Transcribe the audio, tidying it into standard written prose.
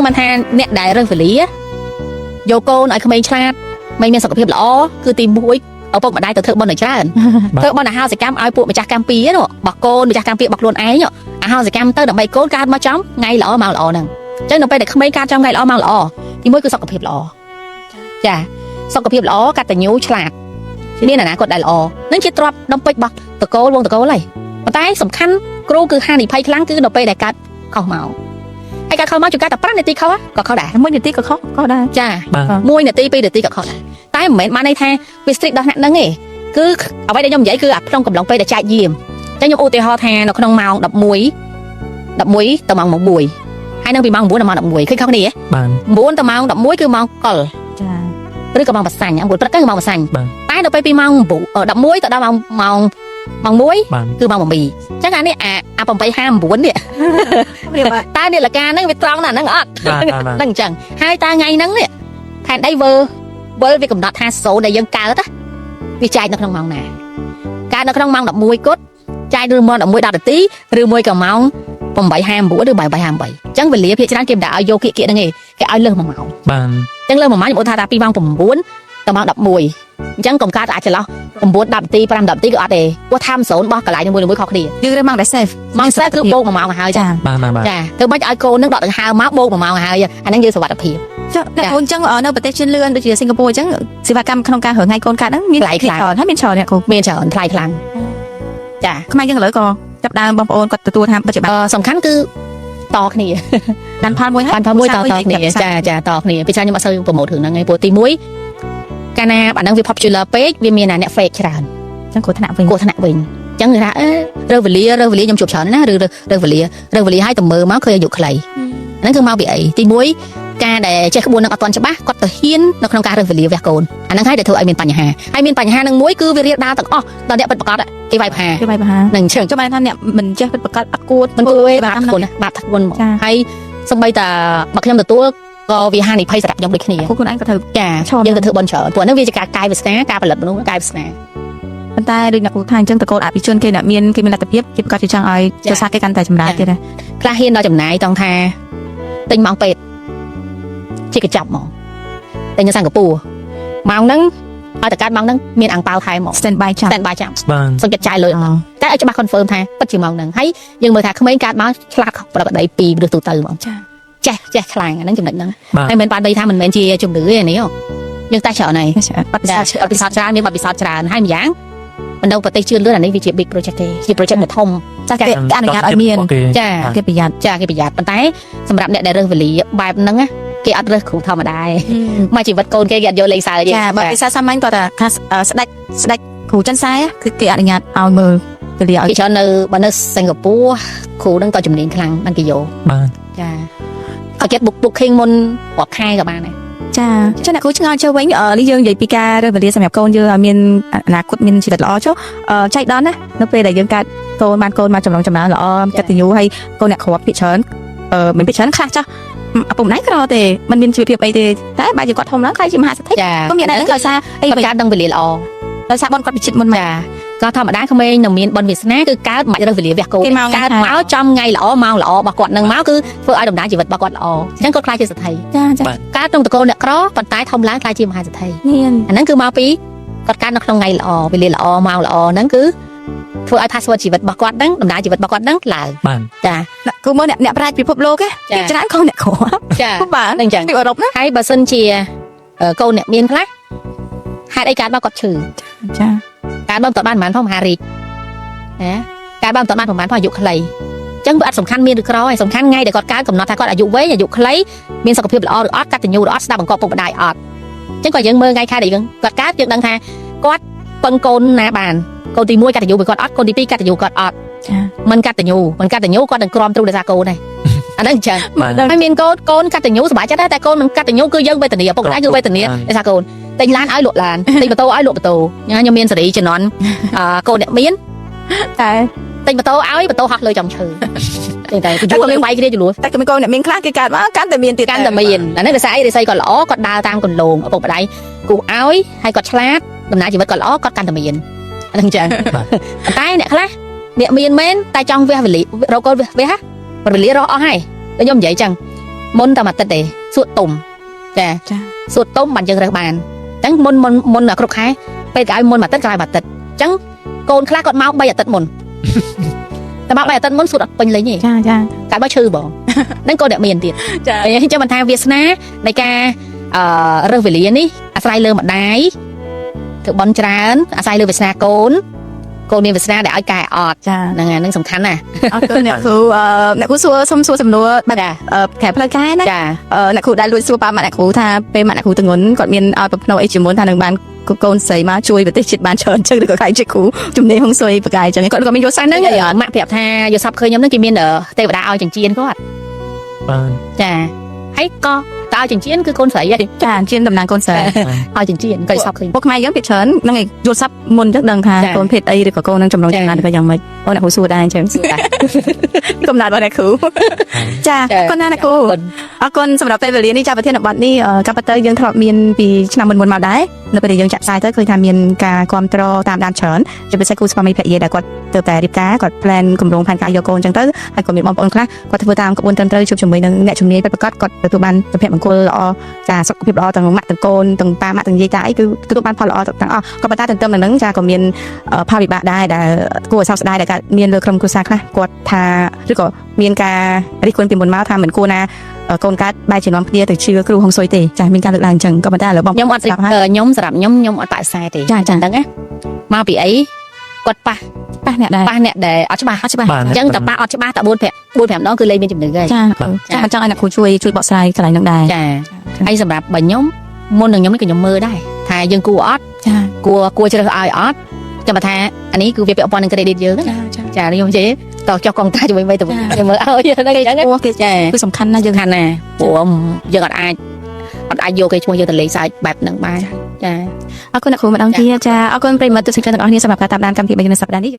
បានថាអ្នកដែលរើសវេលាយកកូនឲ្យក្មេងឆ្លាតមិនមានសុខភាពល្អគឺទី1ឪពុកម្ដាយទៅធ្វើបុណ្យច្រើនធ្វើបុណ្យអាហោសិកម្មឲ្យពួកម្ចាស់កម្មពីនោះរបស់កូនម្ចាស់កម្មពីរបស់ខ្លួនឯងអាហោសិកម្មទៅដើម្បីកូនកើតមកចំថ្ងៃល្អមកល្អហ្នឹងអញ្ចឹងនៅពេលដែលក្មេងកើតចំថ្ងៃល្អមកល្អទី1គឺសុខភាពល្អចាសុខភាពល្អកតញ្ញូឆ្លាតមានអនាគតដែលល្អនឹងជាទ្រព្យដុំពេជ្ររបស់តកូលវងតកូលហើយប៉ុន្តែសំខាន់គ្រូគឺហានិភ័យខ្លាំងគឺនៅពេលដែលកើតខុសមកហើយកើតខុសមកជួនកាលតែ5នាទីខុសក៏ខុសដែរ1នាទីក៏ខុសដែរចា1នាទី2នាទីក៏ខុសដែរតែមិនមែនបានន័យថាវា strict ដល់ហ្នឹងទេគឺអ្វីដែលខ្ញុំនិយាយគឺអាក្នុងកំឡុងពេលដែលចែកយាមអញ្ចឹងខ្ញុំឧទាហរណ៍ថានៅក្នុងម៉ោង11ទៅម៉ោង1ហើយនឹងពីម៉ោង9ដល់ម៉ោង11ឃើញខុសគ្នាបាទ9ទៅម៉ោង11គឺម៉ោងកលចាឬក៏ម៉ោងបសាញ់9ព្រឹកគឺម៉ោងបសាញ់តែនៅពេលពីម៉ោង11ទៅដល់ម៉ោង1គឺម៉ោង7អញ្ចឹងអានេះអា8:59នេះតែនាឡិកាហ្នឹងវាត្រង់ណាស់ហ្នឹងអត់ហ្នឹងអញ្ចឹងហើយតែថ្ងៃហ្នឹងនេះខែដីវើវាកំណត់ថា0ដែលយើងកើតវាចែកនៅក្នុងម៉ោងណាកើតនៅក្នុងម៉ោង11គត់ចែកឬម៉ោង11 10នាទីឬមួយក៏ម៉ោង8:59ឬ8:58អញ្ចឹងវេលាភាគច្រើនគេមិនដាក់ឲ្យយកគៀកហ្នឹងទេគេឲ្យលើស1ម៉ោងបាទអញ្ចឹងលើស1ម៉ោងខ្ញុំឧទាហរណ៍ថាពីម៉ោង9ទៅម៉ោង11អញ្ចឹងកុំកើតអាចចន្លោះ9 10នាទី5 10នាទីគឺអត់ទេព្រោះ time zone របស់កន្លែងមួយខុសគ្នាយើងរើសម៉ោងដែល safe ម៉ោង safe គឺបូក1ម៉ោងហើយចាចាទៅមិនឲ្យកូននឹងដកដង្ហើមមកបូក1ម៉ោងហើយអាហ្នឹងយើងសុវត្ថិភាពចាអ្នកអូនអញ្ចឹងនៅប្រទេសជឿនលឿនដូចជាសិង្ហបុរីអញ្ចឹងសេវាកម្មក្នុងការរកថ្ងៃកូនកើតហ្នឹងមានថ្លៃខ្លាំងហើយមានច្រើនអ្នកគ្រូមានច្រើនថ្លៃខ្លាំងចាខ្មែរយើងឥឡូវក៏ចាប់ដើមបងប្អូនគាត់ទទួលថាបច្ចុប្បន្នសំខាន់គឺតគ្នាបានផលមួយហើយបានផលមួយតគ្នាចាតគ្នាពីច្រើនខ្ញុំអត់សូវប្រម៉ូទរឿងហ្នឹងឯងព្រោះទី1កាលណាអាហ្នឹងវា popular ពេកវាមានអ្នក fake ច្រើនអញ្ចឹងគ្រោះថ្នាក់វិញអញ្ចឹងថារើសវេលាខ្ញុំជួបច្រើនណាឬរើសវេលាឲ្យទៅមើលមកឃើញអាយុខ្លីអាហ្នឹងគឺមកពីអីទី1ការដែលចេះក្បួននឹងអត់ទាន់ច្បាស់គាត់ទៅហ៊ាននៅក្នុងការរើសវេលាវះកូនអាហ្នឹងហើយដែលធ្វើឲ្យមានបញ្ហាហើយមានបញ្ហានឹងមួយគឺវារៀបដើរទាំងអស់ដល់អ្នកពិតប្រាកដគេវាយប្រហានឹងអញ្ចឹងចាំបានថាអ្នកមិនចេះពិតប្រាកដអត់គួរមិនគួរទេបាបធ្ងន់ហើយសម្បីតែបើខ្ញុំទទួលក៏វាហានិភ័យសម្រាប់ខ្ញុំដូចគ្នាខ្លួនឯងក៏ត្រូវចាយើងទៅធ្វើបន់ច្រើនព្រោះហ្នឹងវាជាការកាយវាសនាការផលិតមនុស្សកាយវាសនាប៉ុន្តែដូចអ្នកគ្រូថាអញ្ចឹងតកូលអភិជនគេអ្នកមានលទ្ធភាពគេប្រកាសជាចង់ឲ្យគ្រួសារគេកាន់តែចម្រើនទៀតណាខ្លះហ៊ានដល់ចំណាយតង់ថាទិញម៉ោងពេទ្យជាកញ្ចប់ហ្មងទិញនៅសិង្ហបុរីម៉ោងហ្នឹងឲ្យតកាត់ម៉ោងហ្នឹងមានអាំងប៉ាវថែមហ្មង stand by ចាំសុំចិត្តចាយលុយអត់តែឲ្យច្បាស់ confirm ថាពិតជាម៉ោងហ្នឹងហើយយើងមើលថាក្មេងកើតមកឆ្លាតប្រកបដី2ឬទូទៅហ្មងចេះខ្លាំងអាហ្នឹងចំណុចហ្នឹងហើយមិនបានន័យថាមិនមែនជាជំនឿទេនេះយើងតែច្រើនហើយអត់ពិសោធន៍ច្រើនមានបទពិសោធន៍ច្រើនហើយម្យ៉ាងបណ្ដងប្រទេសជឿនលឿនអានេះវាជា big project ទេជា project ដ៏ធំចាគេអនុញ្ញាតឲ្យមានចាគេប្រយ័ត្នប៉ុន្តែសម្រាប់អ្នកដែលរើសវេលាបែបហ្នឹងគេអត់រើសគ្រូធម្មតាទេមកជីវិតកូនគេអត់យកលេងសើចទេចាបើភាសាសាមញ្ញគាត់ថាស្ដេចគ្រូចិនសែគឺគេអនុញ្ញាតឲ្យមើលវេលាឲ្យច្រើននៅបើនៅសិង្ហបុរីគ្រូហ្នឹងក៏ជំនាញខ្លាំងបានគេយកបាទចាក៏ចិត្ត booking មុនរាប់ខែក៏បានដែរចាចឹងអ្នកគ្រូឆ្ងល់ចូលវិញនេះយើងនិយាយពីការរើសវេលាសម្រាប់កូនយើងឲ្យមានអនាគតមានជីវិតល្អចុះចៃដន្យណានៅពេលដែលយើងកើតកូនបានកូនមកចម្លងចម្រើនល្អកតញ្ញូហើយកូនអ្នកគ្រាប់ភាគច្រើនមិនភាគច្រើនខ្លះចាស់ឪពុកម្ដាយក្រទេมันមានជីវភាពអីទេតែបើជាគាត់ធំឡើងខ្លាចជាមហាសេដ្ឋីក៏មានដែរដោយសារអីបើកើតដឹងវេលាល្អដោយសារបនគាត់ពិចិត្រមុនមកក៏ធម្មតាក្មេងនឹងមានបនវាសនាគឺកើតមិនរើសវេលាវះកូនកើតមកចំថ្ងៃល្អម៉ោងល្អរបស់គាត់នឹងមកគឺធ្វើឲ្យដំណើរជីវិតរបស់គាត់ល្អអញ្ចឹងគាត់ខ្លាចជាសេដ្ឋីចាកើតក្នុងតកូលអ្នកក្រប៉ុន្តែធំឡើងខ្លាចជាមហាសេដ្ឋីអាហ្នឹងគឺមកពីគាត់កើតនៅក្នុងថ្ងៃល្អវេលាល្អម៉ោងល្អហ្នឹងគឺធ្វើឲ្យ password ជីវិតរបស់គាត់ហ្នឹងដំណើរជីវិតរបស់គាត់ហ្នឹងឡើងចាគឺមើលអ្នកប្រាជ្ញពិភពលោកគេច្រើនកូនអ្នកក្រចាបាទអញ្ចឹងពីអឺរ៉ុបណាហើយបើសិនជាកូនអ្នកមានខ្លះហេតុអីកើតមកគាត់ឈឺចាការបើមិនតបានប្រហែលផងមហារាជណាការបើមិនតបានប្រហែលផងអាយុខ្លីអញ្ចឹងវាអត់សំខាន់មានឬក្រឯងសំខាន់ថ្ងៃដែលគាត់កើតកំណត់ថាគាត់អាយុវែងអាយុខ្លីមានសុខភាពល្អឬអត់កតញ្ញូឬអត់ស្ដាប់បង្គាប់ពុកម្ដាយអត់អញ្ចឹងក៏យើងមើលថ្ងៃខែដែលគាត់កើតយើងដឹងថាគាត់ពឹងកូនណាបានកូនទី1កតញ្ញូវាគាត់អត់កូនទី2កតញ្ញូគាត់អត់មិនកតញ្ញូគាត់នឹងក្រំទ្រូដោយសារកូនដែរអាហ្នឹងអញ្ចឹងហើយមានកូនកតញ្ញូសប្បាយចិត្តដែរតែកូនមិនកតញ្ញូគឺយើងវេទនាពុកម្ដាយគឺវេទនាដោយសារកូនទិញឡានឲ្យលក់ឡានទិញម៉ូតូឲ្យលក់ម៉ូតូខ្ញុំមានសេរីជំនាន់កូនអ្នកមានតែទិញម៉ូតូឲ្យម៉ូតូហោះលើចំឈើតែយូរវាវាយគ្នាចំនួនតែកូនអ្នកមានខ្លះគេកើតមកកាន់តែមានទៀតកាន់តែមានអានេះដោយសារអីរិស័យគាត់ល្អគាត់ដើរតាមគន្លងឪពុកម្ដាយគូឲ្យហើយគាត់ឆ្លាតដំណើរជីវិតគាត់ល្អគាត់កាន់តែមានអាហ្នឹងអញ្ចឹងប៉ុន្តែអ្នកខ្លះអ្នកមានមែនតែចង់វះវេលារកកូនវះវេលារកអស់ហើយដូចខ្ញុំនិយាយអញ្ចឹង មុនតែមកទឹកទេសួតទុំចា ចា សួតទុំបានយើងរើសបានអញ្ចឹងមុនគ្រប់ខែពេលក្រោយមុនមកទឹកក្រោយមកទឹកអញ្ចឹងកូនខ្លះគាត់មក3អាទិត្យមុន តែមក3អាទិត្យមុនសួតអត់ពេញលេងទេ ចាចា កាលបើឈឺបងហ្នឹងកូនអ្នកមានទៀត ចា អញ្ចឹងមិនថាវាសនានៃការរើសវេលានេះអាស្រ័យលើម្ដាយធ្វើបន់ច្រើនអាស្រ័យលើវាសនាកូនកូនមានវាសនាដែលឲ្យកែអត់ ចា ហ្នឹងហើយហ្នឹងសំខាន់ណាស់ អរគុណអ្នកគ្រូអ្នកគ្រូសុំសួរសំណួរបែប ចា ខែផ្លូវការណា ចា អ្នកគ្រូដែលលួចសួរប៉ាម៉ាក់អ្នកគ្រូថាពេលម៉ាក់អ្នកគ្រូទាំងងន់គាត់មានឲ្យប្រផ្នូលអីជាមុនថានឹងបានកូនស្រីមកជួយប្រទេសជាតិបានច្រើនអញ្ចឹងឬក៏ខ្លាចជាគ្រូជំនាញហុងស៊ុយបកាយអញ្ចឹងគាត់ក៏មានយល់សារហ្នឹង ម៉ាក់ប្រាប់ថាយកសពឃើញខ្ញុំហ្នឹងគេមានទេវតាឲ្យចិញ្ចៀនគាត់ បាទ ចាហើយក៏តើឲ្យចិញ្ចៀនគឺកូនស្រីហ៎ ចាជាតំណាងកូនស្រី ឲ្យចិញ្ចៀនក៏សពឃើញ ពួកខ្មែរយើងភាគច្រើនហ្នឹងឯងយល់សັບមុនអញ្ចឹងដឹងថា ចា កូនភេទអីឬក៏កូននឹងចំណង ចា ចំណងក៏យ៉ាងម៉េចអូនអ្នកគ្រូសួរដែរអញ្ចឹង សួរដែរ កំណត់របស់អ្នកគ្រូចាអរគុណណាស់អ្នកគ្រូអរគុណសម្រាប់ពេលវេលានេះចាប្រធានបទនេះក៏ប៉ុន្តែយើងធ្លាប់មានពីឆ្នាំមុនមកដែរនៅពេលដែលយើងចាក់ផ្សាយទៅឃើញថាមានការគ្រប់គ្រងតាមដានច្រើនជាពិសេសគូស្វាមីភរិយាដែលគាត់ទៅតែរៀបការគាត់ plan គម្រោងផែនការយកកូនអញ្ចឹងទៅហើយក៏មានបងប្អូនខ្លះគាត់ធ្វើតាមក្បួនត្រឹមត្រូវជួបជាមួយនឹងអ្នកជំនាញពិតប្រាកដគាត់ទទួលបានសុខភាពមង្គលល្អចាសុខភាពល្អទាំងម៉ាក់ទាំងកូនទាំងប៉ាម៉ាក់ទាំងយាយតាអីគឺទទួលបានផលល្អទាំងអស់ក៏ប៉ុន្តែទន្ទឹមនឹងហ្នឹងចាក៏មានផលវិបាកដែរដែលគួរឲ្យសោកស្ដាយដែលកើតមានលើក្រុមគ្រួសារខ្លះគាត់ថាឬក៏មានការរិះគន់ពីមុនមកថាមិនគួរណាកូនកើតបែរជានាំគ្នាទៅជឿគ្រូហុងស៊ុយទេចាមានការលើកឡើងអញ្ចឹងក៏ប៉ុន្តែឥឡូវបង ខ្ញុំអត់ ស្ដាប់ហើយ ខ្ញុំសម្រាប់ខ្ញុំអត់តែខ្សែទេ ចាចា ហ្នឹងណាមកពីអីគាត់ប៉ះ ប៉ះអ្នកដែរ ប៉ះអ្នកដែលអត់ច្បាស់ អត់ច្បាស់ បាទ អញ្ចឹងតែប៉ះអត់ច្បាស់តែ4 5ដងគឺលេងមានជំនឿហើយ ចាចាអញ្ចឹងឲ្យអ្នកគ្រូជួយបកស្រាយកន្លែងហ្នឹងដែរ ចាហើយសម្រាប់បើខ្ញុំមុននឹងខ្ញុំនេះក៏ខ្ញុំមើលដែរថាយើងគួរអត់ ចា គួរជ្រើសឲ្យអត់ចាំបើថាអានេះគឺវាពាក់ព័ន្ធនឹង credit យើងណា ចាចា ចាខ្ញុំនិយាយតោះចុះកងតាជាមួយទៅខ្ញុំមើលឲ្យហ្នឹងអញ្ចឹង អូគេ ចា គឺសំខាន់ណាស់យើង ខាងណាព្រោះយើងអត់អាចយកគេឈ្មោះយើងទៅលេងសើចបែបហ្នឹងបានចា អរគុណអ្នកគ្រូម្ដងទៀតចាអរគុណប្រិយមិត្តទស្សនិកជនទាំងអស់គ្នាសម្រាប់ការតាមដានកម្មវិធីរបស់យើងនៅសប្តាហ៍នេះ